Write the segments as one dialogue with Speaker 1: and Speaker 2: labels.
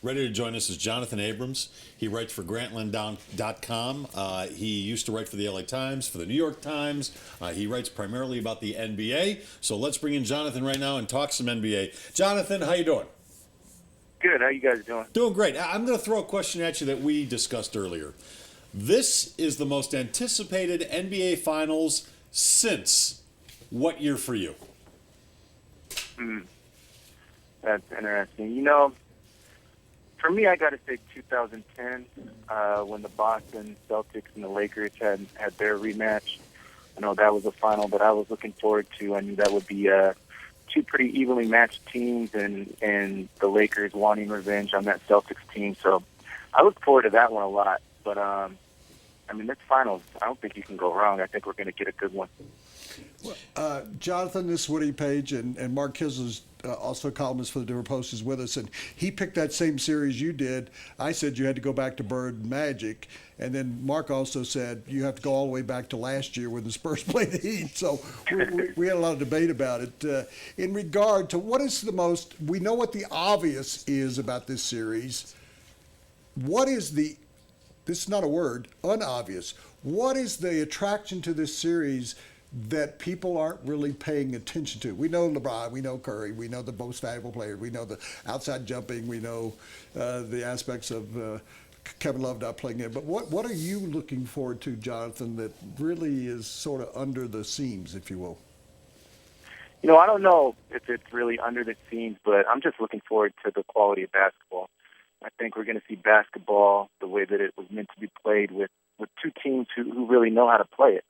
Speaker 1: Ready to join us is Jonathan Abrams. He writes for Grantland.com. He used to write for the LA Times, for the New York Times. He writes primarily about the NBA. So let's bring in Jonathan right now and talk some NBA. Jonathan, how you doing?
Speaker 2: Good. How you guys doing?
Speaker 1: Doing great. I'm going to throw a question at you that we discussed earlier. This is the most anticipated NBA Finals since what year for you?
Speaker 2: That's interesting. For me, I got to say 2010, when the Boston Celtics and the Lakers had their rematch. I know that was a final that I was looking forward to. I knew that would be two pretty evenly matched teams, and the Lakers wanting revenge on that Celtics team. So I look forward to that one a lot. But, this finals, I don't think you can go wrong. I think we're going to get a good one.
Speaker 3: Jonathan, this is Woody Paige, and Mark Kiszla's also a columnist for the Denver Post is with us, and he picked that same series you did. I said you had to go back to Bird and Magic, and then Mark also said you have to go all the way back to last year when the Spurs played the Heat. So we had a lot of debate about it. In regard to what is the most, we know what the obvious is about this series. What is the, this is not a word, unobvious. What is the attraction to this series that people aren't really paying attention to? We know LeBron, we know Curry, we know the most valuable player, we know the outside jumping, we know the aspects of Kevin Love not playing in. But what are you looking forward to, Jonathan, that really is sort of under the seams, if you will?
Speaker 2: I don't know if it's really under the scenes, but I'm just looking forward to the quality of basketball. I think we're going to see basketball the way that it was meant to be played with two teams who really know how to play it.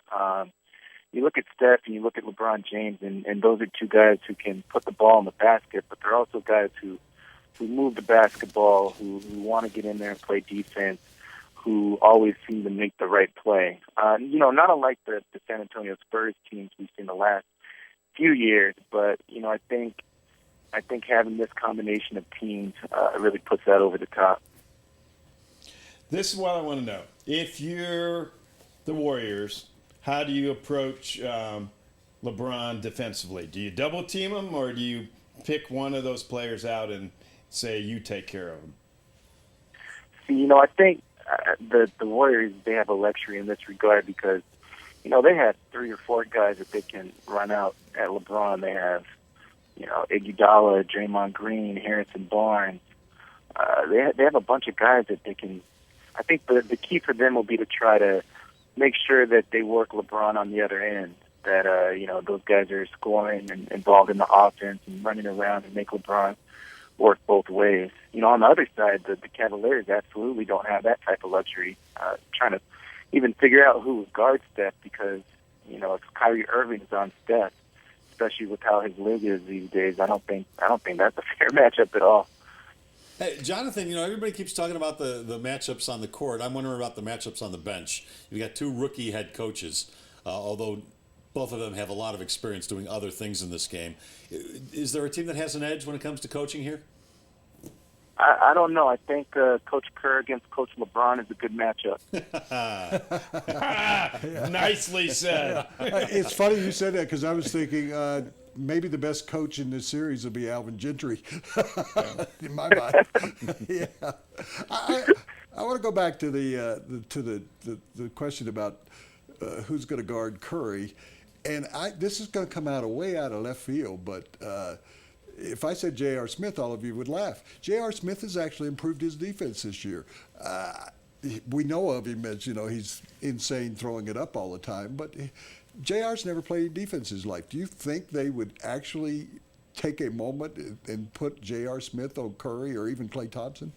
Speaker 2: You look at Steph and you look at LeBron James, and those are two guys who can put the ball in the basket, but they're also guys who move the basketball, who want to get in there and play defense, who always seem to make the right play. Not unlike the San Antonio Spurs teams we've seen the last few years, but, I think having this combination of teams really puts that over the top.
Speaker 4: This is what I want to know. If you're the Warriors, how do you approach LeBron defensively? Do you double team him, or do you pick one of those players out and say you take care of him?
Speaker 2: I think the Warriors, they have a luxury in this regard because, they have 3 or 4 guys that they can run out at LeBron. They have, Iguodala, Draymond Green, Harrison Barnes. They have a bunch of guys that they can. I think the key for them will be to try to make sure that they work LeBron on the other end, that, those guys are scoring and involved in the offense and running around and make LeBron work both ways. On the other side, the Cavaliers absolutely don't have that type of luxury, trying to even figure out who guards Steph because, if Kyrie Irving is on Steph, especially with how his league is these days, I don't think that's a fair matchup at all.
Speaker 1: Hey, Jonathan, everybody keeps talking about the matchups on the court. I'm wondering about the matchups on the bench. You've got 2 rookie head coaches, although both of them have a lot of experience doing other things in this game. Is there a team that has an edge when it comes to coaching here?
Speaker 2: I don't know. I think Coach Kerr against Coach LeBron is a good matchup.
Speaker 4: Nicely said.
Speaker 3: It's funny you said that because I was thinking maybe the best coach in this series will be Alvin Gentry, in my mind. Yeah, I want to go back to the question about who's going to guard Curry, and this is going to come way out of left field, but. If I said J.R. Smith, all of you would laugh. J.R. Smith has actually improved his defense this year. We know of him as, he's insane throwing it up all the time, but J.R.'s never played defense in his life. Do you think they would actually take a moment and put J.R. Smith on Curry or even Klay Thompson?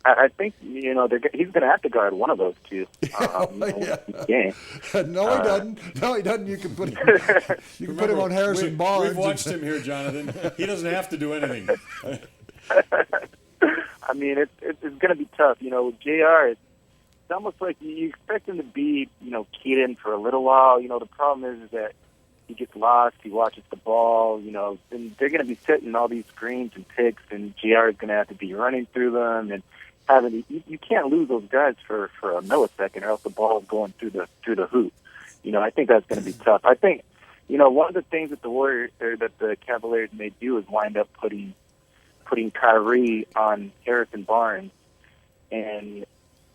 Speaker 2: I think, he's going to have to guard one of those two.
Speaker 3: Yeah. No, he doesn't. No, he doesn't. You can put him on Harrison Barnes.
Speaker 1: We've watched him here, Jonathan. He doesn't have to do anything.
Speaker 2: It's going to be tough. With JR, it's almost like you expect him to be, keyed in for a little while. The problem is that he gets lost. He watches the ball, and they're going to be setting all these screens and picks, and JR is going to have to be running through them and you can't lose those guys for a millisecond, or else the ball is going through the hoop. I think that's going to be tough. I think, one of the things that the Cavaliers may do is wind up putting putting Kyrie on Harrison Barnes, and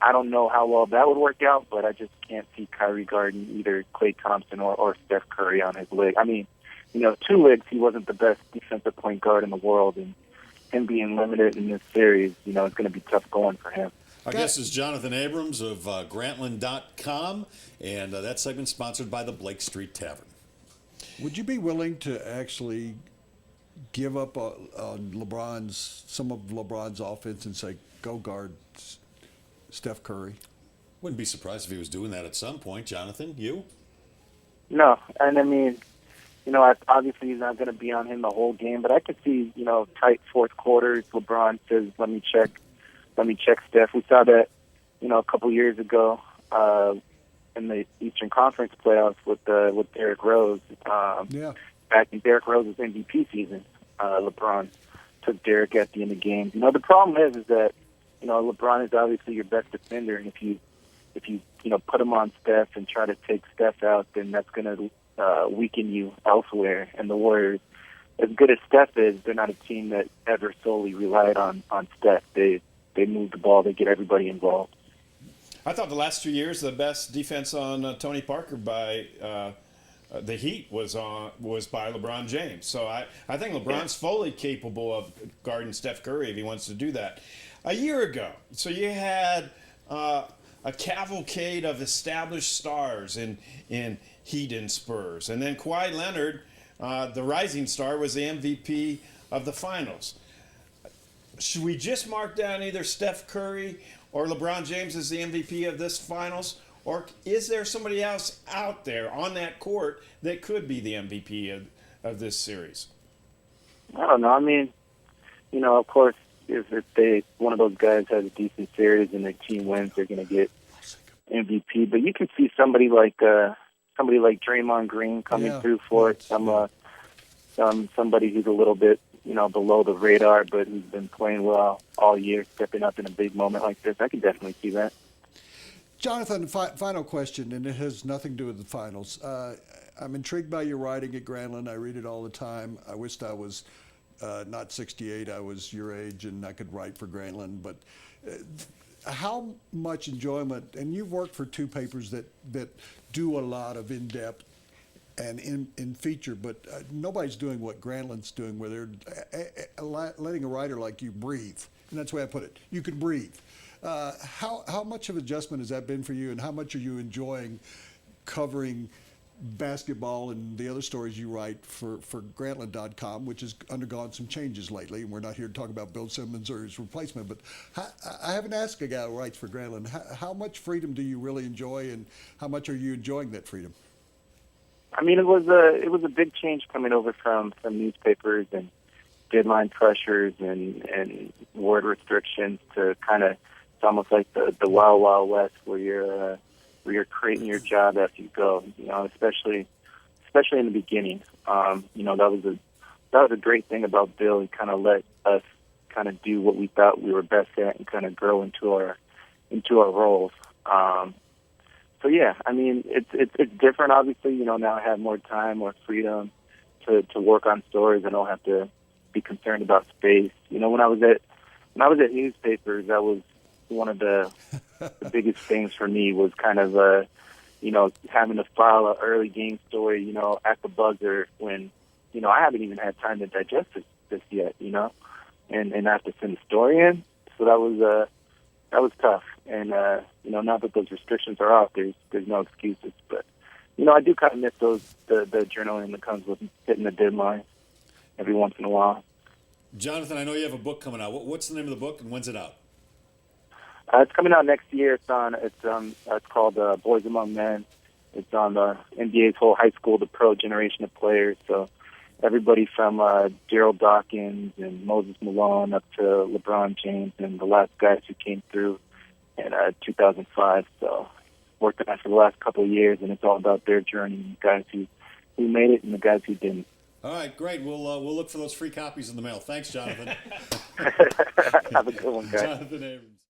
Speaker 2: I don't know how well that would work out, but I just can't see Kyrie guarding either Klay Thompson or Steph Curry on his leg. I mean, 2 legs, he wasn't the best defensive point guard in the world, and him being limited in this series, it's going to be tough going for him.
Speaker 1: Our guest is Jonathan Abrams of Grantland.com, and that segment's sponsored by the Blake Street Tavern.
Speaker 3: Would you be willing to actually give up on some of LeBron's offense and say, go guard Steph Curry?
Speaker 1: Wouldn't be surprised if he was doing that at some point. Jonathan, you?
Speaker 2: No, and I mean, obviously he's not going to be on him the whole game, but I could see, tight fourth quarters. LeBron says, let me check Steph. We saw that, a couple years ago in the Eastern Conference playoffs with Derrick Rose. Back in Derrick Rose's MVP season, LeBron took Derrick at the end of the game. The problem is that, LeBron is obviously your best defender, and if you put him on Steph and try to take Steph out, then that's going to weaken you elsewhere. And the Warriors, as good as Steph is, they're not a team that ever solely relied on Steph. They move the ball, they get everybody involved.
Speaker 4: I thought the last 2 years the best defense on Tony Parker by the Heat was by LeBron James. So I think LeBron's fully capable of guarding Steph Curry if he wants to do that. A year ago, so you had a cavalcade of established stars in Heat and Spurs, and then Kawhi Leonard, the rising star, was the MVP of the finals. Should we just mark down either Steph Curry or LeBron James as the MVP of this finals? Or is there somebody else out there on that court that could be the MVP of this series?
Speaker 2: I don't know. I mean, of course, if one of those guys has a decent series and their team wins, they're going to get MVP. But you can see somebody like Draymond Green coming through for it. Somebody who's a little bit below the radar, but who's been playing well all year, stepping up in a big moment like this. I can definitely see that.
Speaker 3: Jonathan, final question, and it has nothing to do with the finals. I'm intrigued by your writing at Grantland. I read it all the time. I wished I was not 68. I was your age, and I could write for Grantland. But how much enjoyment, and you've worked for 2 papers that do a lot of in-depth and in feature, but nobody's doing what Grantland's doing, where they're letting a writer like you breathe. And that's the way I put it. You can breathe. How much of adjustment has that been for you, and how much are you enjoying covering basketball and the other stories you write for Grantland.com, which has undergone some changes lately? And we're not here to talk about Bill Simmons or his replacement, but I haven't asked a guy who writes for Grantland, how much freedom do you really enjoy, and how much are you enjoying that freedom?
Speaker 2: I mean, it was a big change coming over from newspapers and deadline pressures and word restrictions to kind of, it's almost like the Wild Wild West where you're creating your job as you go. Especially in the beginning. That was a great thing about Bill. He kind of let us kind of do what we thought we were best at and kind of grow into our roles. So yeah, I mean, it's different. Obviously, now I have more time, more freedom to work on stories. I don't have to be concerned about space. When I was at newspapers, that was one of the biggest things for me was kind of having to file an early game story, at the buzzer when I haven't even had time to digest this yet, and I have to send the story in. So that was tough. And now that those restrictions are off, there's no excuses. But I do kind of miss the adrenaline that comes with hitting the deadline every once in a while.
Speaker 1: Jonathan, I know you have a book coming out. What's the name of the book, and when's it out?
Speaker 2: It's coming out next year. It's called Boys Among Men. It's on the NBA's whole high school to pro generation of players. So everybody from Daryl Dawkins and Moses Malone up to LeBron James and the last guys who came through in 2005. So worked on that for the last couple of years, and it's all about their journey, the guys who made it and the guys who didn't.
Speaker 1: All right, great. We'll look for those free copies in the mail. Thanks, Jonathan.
Speaker 2: Have a good one, guys.
Speaker 1: Jonathan Abrams.